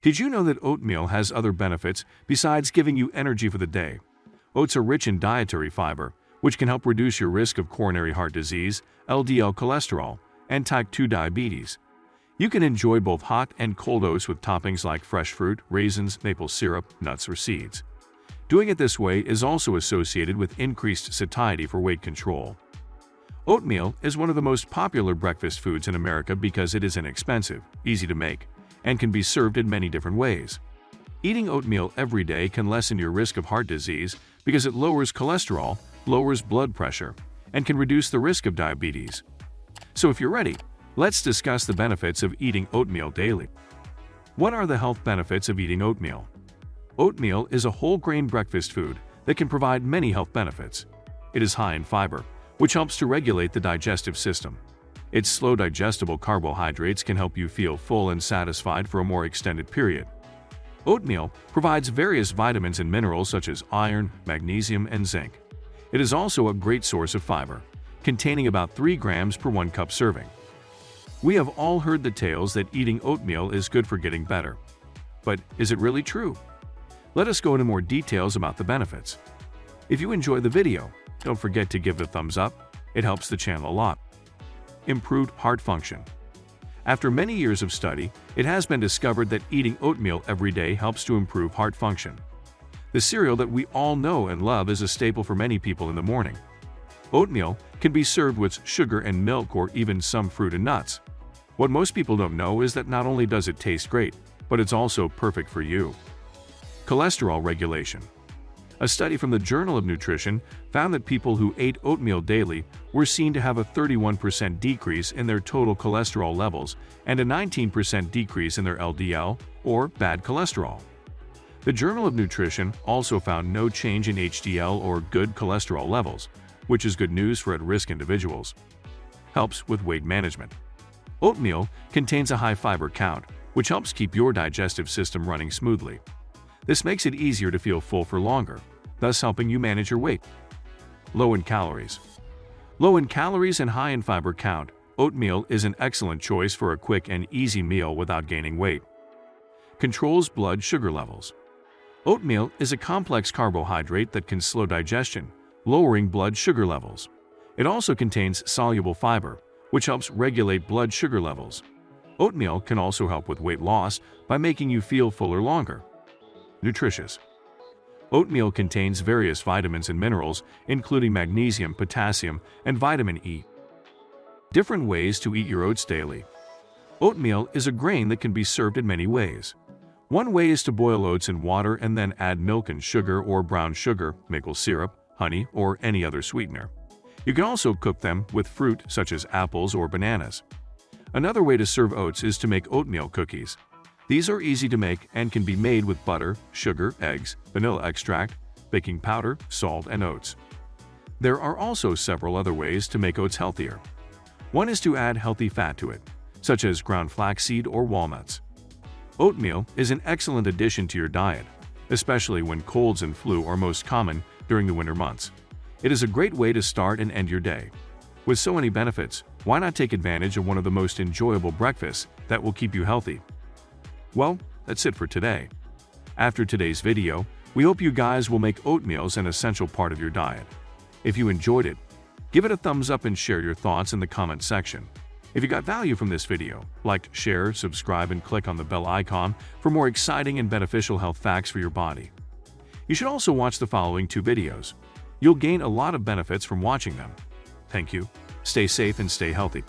Did you know that oatmeal has other benefits besides giving you energy for the day? Oats are rich in dietary fiber, which can help reduce your risk of coronary heart disease, LDL cholesterol, and type 2 diabetes. You can enjoy both hot and cold oats with toppings like fresh fruit, raisins, maple syrup, nuts, or seeds. Doing it this way is also associated with increased satiety for weight control. Oatmeal is one of the most popular breakfast foods in America because it is inexpensive, easy to make, and can be served in many different ways. Eating oatmeal every day can lessen your risk of heart disease because it lowers cholesterol, lowers blood pressure, and can reduce the risk of diabetes. So if you're ready, let's discuss the benefits of eating oatmeal daily. What are the health benefits of eating oatmeal? Oatmeal is a whole grain breakfast food that can provide many health benefits. It is high in fiber, which helps to regulate the digestive system. Its slow digestible carbohydrates can help you feel full and satisfied for a more extended period. Oatmeal provides various vitamins and minerals such as iron, magnesium, and zinc. It is also a great source of fiber, containing about 3 grams per 1 cup serving. We have all heard the tales that eating oatmeal is good for getting better. But is it really true? Let us go into more details about the benefits. If you enjoyed the video, don't forget to give it a thumbs up. It helps the channel a lot. Improved heart function. After many years of study, it has been discovered that eating oatmeal every day helps to improve heart function. The cereal that we all know and love is a staple for many people in the morning. Oatmeal can be served with sugar and milk or even some fruit and nuts. What most people don't know is that not only does it taste great, but it's also perfect for you. Cholesterol regulation. A study from the Journal of Nutrition found that people who ate oatmeal daily were seen to have a 31% decrease in their total cholesterol levels and a 19% decrease in their LDL, or bad cholesterol. The Journal of Nutrition also found no change in HDL or good cholesterol levels, which is good news for at-risk individuals. Helps with weight management. Oatmeal contains a high fiber count, which helps keep your digestive system running smoothly. This makes it easier to feel full for longer, thus helping you manage your weight. Low in calories. Low in calories and high in fiber count, oatmeal is an excellent choice for a quick and easy meal without gaining weight. Controls blood sugar levels. Oatmeal is a complex carbohydrate that can slow digestion, lowering blood sugar levels. It also contains soluble fiber, which helps regulate blood sugar levels. Oatmeal can also help with weight loss by making you feel fuller longer. Nutritious. Oatmeal contains various vitamins and minerals, including magnesium, potassium, and vitamin E. Different ways to eat your oats daily. Oatmeal is a grain that can be served in many ways. One way is to boil oats in water and then add milk and sugar or brown sugar, maple syrup, honey, or any other sweetener. You can also cook them with fruit such as apples or bananas. Another way to serve oats is to make oatmeal cookies. These are easy to make and can be made with butter, sugar, eggs, vanilla extract, baking powder, salt, and oats. There are also several other ways to make oats healthier. One is to add healthy fat to it, such as ground flaxseed or walnuts. Oatmeal is an excellent addition to your diet, especially when colds and flu are most common during the winter months. It is a great way to start and end your day. With so many benefits, why not take advantage of one of the most enjoyable breakfasts that will keep you healthy? Well, that's it for today. After today's video, we hope you guys will make oatmeals an essential part of your diet. If you enjoyed it, give it a thumbs up and share your thoughts in the comment section. If you got value from this video, like, share, subscribe, and click on the bell icon for more exciting and beneficial health facts for your body. You should also watch the following 2 videos. You'll gain a lot of benefits from watching them. Thank you. Stay safe and stay healthy.